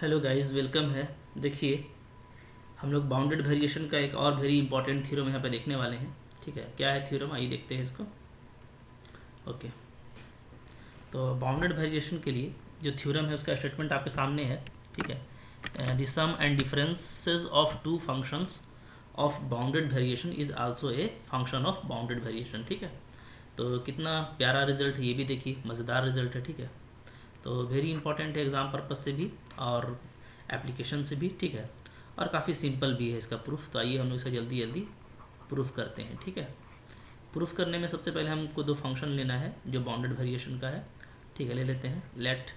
Hello guys, welcome है। देखिए, हम लोग बाउंडेड वेरिएशन का एक और वेरी इंपॉर्टेंट थ्योरम यहाँ पे देखने वाले हैं। ठीक है, क्या है थ्योरम, आइए देखते हैं इसको। ओके, तो बाउंडेड वेरिएशन के लिए जो थ्योरम है उसका स्टेटमेंट आपके सामने है। ठीक है, the sum and differences of two functions of bounded variation is also a function of bounded variation. ठीक है, तो कितना प्यारा रिजल्ट है, ये भी देखिए, मज़ेदार रिजल्ट है। ठीक है, तो वेरी इंपॉर्टेंट है एग्ज़ाम पर्पज़ से भी और एप्लीकेशन से भी। ठीक है, और काफ़ी सिंपल भी है इसका प्रूफ। तो आइए हम लोग इसका जल्दी जल्दी प्रूफ करते हैं। ठीक है, प्रूफ करने में सबसे पहले हमको दो फंक्शन लेना है जो बाउंडेड वेरिएशन का है। ठीक है, ले लेते हैं। Let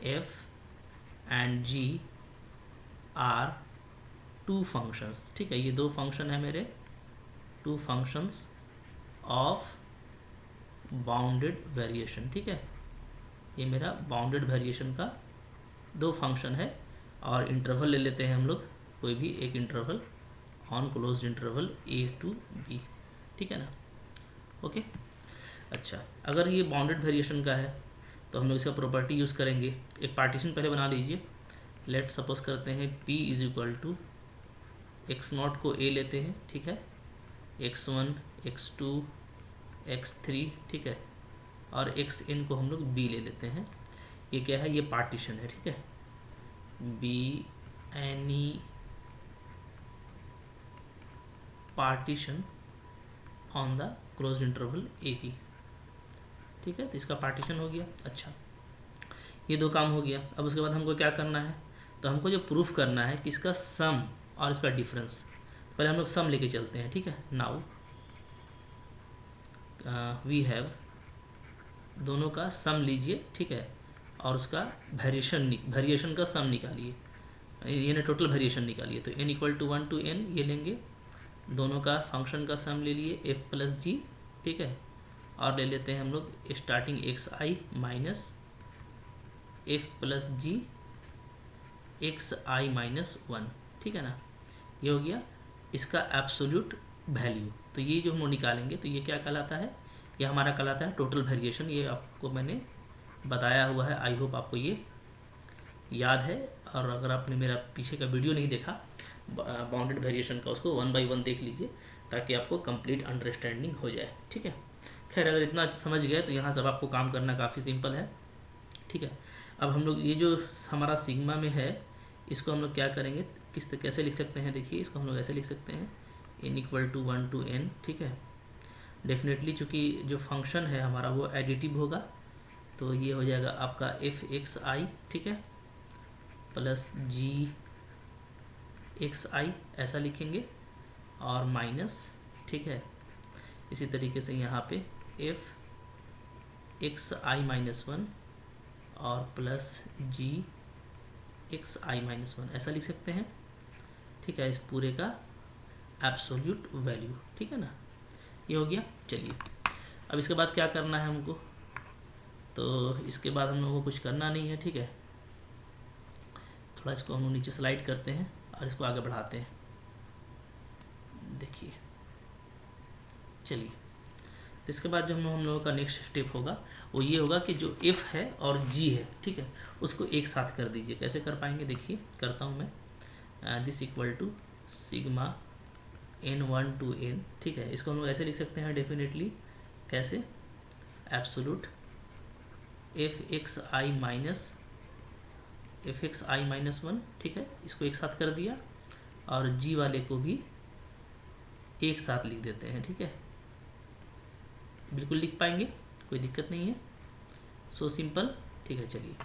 f and g are two functions. ठीक है, ये दो फंक्शन है मेरे, two functions of bounded variation. ठीक है, ये मेरा बाउंडेड वेरिएशन का दो फंक्शन है और इंटरवल ले लेते हैं हम लोग, कोई भी एक interval on closed interval a to b. ठीक है ना। ओके, अच्छा, अगर ये बाउंडेड वेरिएशन का है तो हम लोग इसका प्रॉपर्टी यूज़ करेंगे। एक पार्टीशन पहले बना लीजिए। लेट सपोज करते हैं p is equal to x naught को a लेते हैं। ठीक है, x1 x2 x3। ठीक है, और xn को हम लोग b ले लेते हैं। ये क्या है, ये पार्टीशन है। ठीक है, be any partition on the close interval a b. ठीक है, तो इसका पार्टीशन हो गया। अच्छा, ये दो काम हो गया। अब उसके बाद हमको क्या करना है, तो हमको जो प्रूफ करना है कि इसका सम और इसका डिफरेंस। पहले हम लोग सम लेके चलते हैं। ठीक है, नाउ वी हैव, दोनों का सम लीजिए। ठीक है, और उसका वेरिएशन का सम निकालिए, यानी टोटल वेरिएशन निकालिए। तो n equal to 1 to n ये लेंगे, दोनों का फंक्शन का सम ले लिए f प्लस जी। ठीक है, और ले लेते हैं हम लोग starting x i minus F plus ji x i minus one. ठीक है ना, ये हो गया इसका एब्सोल्यूट वैल्यू। तो ये जो हम लोग निकालेंगे तो ये क्या कहलाता है, ये हमारा कहलाता है टोटल वेरिएशन। ये आपको मैंने बताया हुआ है, आई होप आपको ये याद है। और अगर आपने मेरा पीछे का वीडियो नहीं देखा बाउंडेड वेरिएशन का, उसको 1 बाय 1 देख लीजिए ताकि आपको कंप्लीट अंडरस्टैंडिंग हो जाए। ठीक है, खैर अगर इतना समझ गए तो यहाँ सब आपको काम करना काफ़ी सिंपल है। ठीक है, अब हम लोग ये जो हमारा सिग्मा में है इसको हम लोग क्या करेंगे, कैसे लिख सकते हैं, देखिए इसको हम लोग ऐसे लिख सकते हैं n equal to 1 to n। ठीक है, डेफिनेटली चूँकि जो फंक्शन है हमारा वो एडिटिव होगा, तो ये हो जाएगा आपका एफ एक्स आई। ठीक है, प्लस जी एक्स आई ऐसा लिखेंगे और माइनस। ठीक है, इसी तरीके से यहाँ पे F x i minus one और plus ji x i minus one ऐसा लिख सकते हैं। ठीक है, इस पूरे का एब्सोल्यूट वैल्यू। ठीक है ना, ये हो गया। चलिए, अब इसके बाद क्या करना है हमको, तो इसके बाद हम लोगों को कुछ करना नहीं है। ठीक है, थोड़ा इसको हम लोग नीचे स्लाइड करते हैं और इसको आगे बढ़ाते हैं। देखिए, चलिए, तो इसके बाद जो हम लोगों का नेक्स्ट स्टेप होगा वो ये होगा कि जो एफ है और जी है, ठीक है, उसको एक साथ कर दीजिए। कैसे कर पाएंगे, देखिए करता हूँ मैं। This equal to sigma n1 to n। ठीक है, इसको हम लोग ऐसे लिख सकते हैं डेफिनेटली, कैसे, absolute F x i minus one. ठीक है, इसको एक साथ कर दिया और जी वाले को भी एक साथ लिख देते हैं। ठीक है, बिल्कुल लिख पाएंगे, कोई दिक्कत नहीं है, सो सिंपल। ठीक है, चलिए,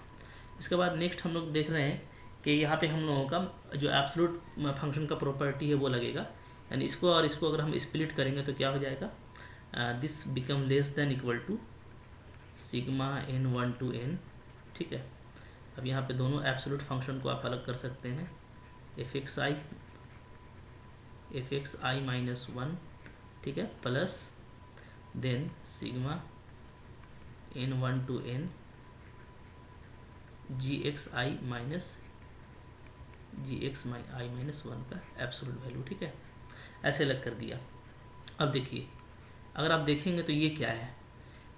इसके बाद नेक्स्ट हम लोग देख रहे हैं कि यहाँ पे हम लोगों का जो एब्सोल्यूट फंक्शन का प्रॉपर्टी है वो लगेगा, यानी इसको और इसको अगर हम स्प्लिट करेंगे तो क्या हो जाएगा, this become less than equal to sigma n1 to n। ठीक है, अब यहाँ पे दोनों एब्सोल्यूट फंक्शन को आप अलग कर सकते हैं, f x i minus one. ठीक है, plus then sigma n1 to n g x i minus one का एब्सोल्यूट वैल्यू। ठीक है, ऐसे अलग कर दिया। अब देखिए, अगर आप देखेंगे तो ये क्या है,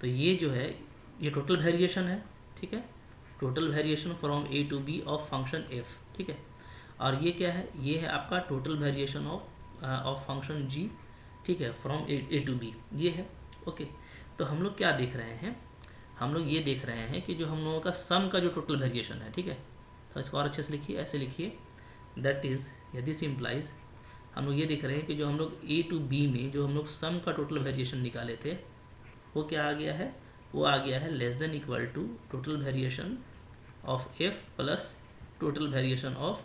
तो ये जो है ये टोटल वेरिएशन है। ठीक है, total variation from a to b of function f, ठीक है। और ये क्या है, ये है आपका total variation of function g, ठीक है, फ्रॉम ए टू बी, ये है। ओके, तो हम लोग क्या देख रहे हैं, हम लोग ये देख रहे हैं कि जो हम लोगों का सम का जो टोटल वेरिएशन है, ठीक है। तो इसको और अच्छे से लिखिए, ऐसे लिखिए, दैट इज यदि सिंप्लाइज, हम लोग ये देख रहे हैं कि जो हम लोग ए टू बी में जो हम लोग सम का टोटल वेरिएशन निकाले थे, वो क्या आ गया है, वो आ गया है less than equal to total variation of F plus total variation of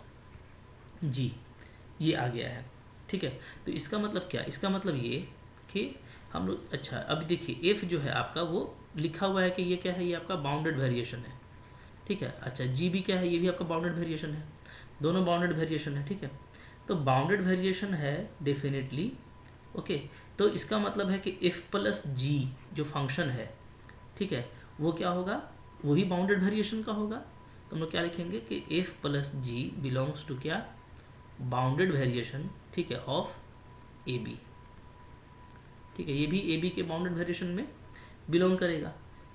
G, ये आ गया है, ठीक है। तो इसका मतलब क्या, इसका मतलब ये कि हम लोग, अच्छा अब देखिए एफ जो है आपका वो लिखा हुआ है कि ये क्या है, ये आपका बाउंडेड वेरिएशन है, ठीक है। अच्छा जी भी क्या है, ये भी आपका बाउंडेड वेरिएशन है, दोनों बाउंडेड वेरिएशन है, ठीक है। तो बाउंडेड वेरिएशन है डेफिनेटली, ओके। तो इसका मतलब है कि एफ प्लस जी जो फंक्शन है, ठीक है, वो क्या होगा, वही बाउंडेड वेरिएशन का होगा। तो हम लोग क्या लिखेंगे कि f plus g belongs to क्या, बाउंडेड वेरिएशन, ठीक है, ऑफ ए बी, ठीक है। ये भी ए बी के बाउंडेड वेरिएशन में बिलोंग करेगा।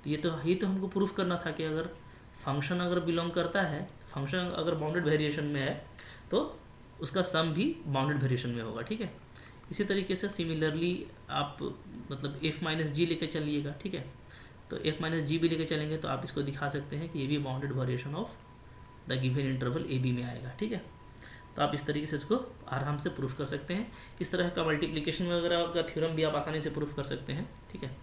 तो ये तो हमको प्रूफ करना था कि अगर फंक्शन अगर बिलोंग करता है, फंक्शन अगर बाउंडेड वेरिएशन में है तो उसका सम भी बाउंडेड वेरिएशन में होगा, ठीक है। इसी तरीके से सिमिलरली आप मतलब एफ माइनस जी लेके चलिएगा, ठीक है। तो एफ माइनस जी भी लेके चलेंगे तो आप इसको दिखा सकते हैं कि ये भी bounded variation of the given interval a b में आएगा, ठीक है। तो आप इस तरीके से इसको आराम से प्रूफ कर सकते हैं। इस तरह का मल्टीप्लिकेशन वगैरह का थ्योरम भी आप आसानी से प्रूफ कर सकते हैं, ठीक है।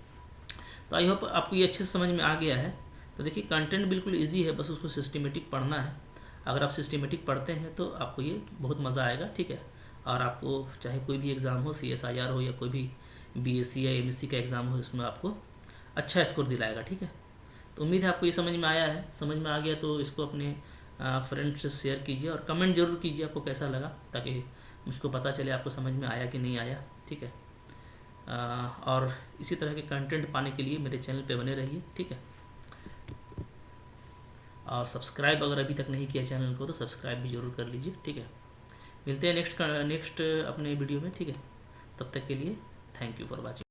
तो आई होप आपको ये अच्छे से समझ में आ गया है। तो देखिए कंटेंट बिल्कुल इजी है, बस उसको सिस्टमेटिक पढ़ना है। अगर आप सिस्टमेटिक पढ़ते हैं तो आपको ये बहुत मज़ा आएगा, ठीक है। और आपको चाहे कोई भी एग्ज़ाम हो, CSIR हो या कोई भी BSc या MSc का एग्ज़ाम हो, इसमें आपको अच्छा स्कोर दिलाएगा, ठीक है। तो उम्मीद है आपको ये समझ में आया है। समझ में आ गया तो इसको अपने फ्रेंड्स से शेयर कीजिए और कमेंट जरूर कीजिए आपको कैसा लगा, ताकि मुझको पता चले आपको समझ में आया कि नहीं आया, ठीक है। और इसी तरह के कंटेंट पाने के लिए मेरे चैनल पे बने रहिए, ठीक है। और सब्सक्राइब अगर अभी तक नहीं किया चैनल को तो सब्सक्राइब भी जरूर कर लीजिए, ठीक है। मिलते हैं नेक्स्ट अपने वीडियो में, ठीक है। तब तक के लिए थैंक यू फॉर वॉचिंग।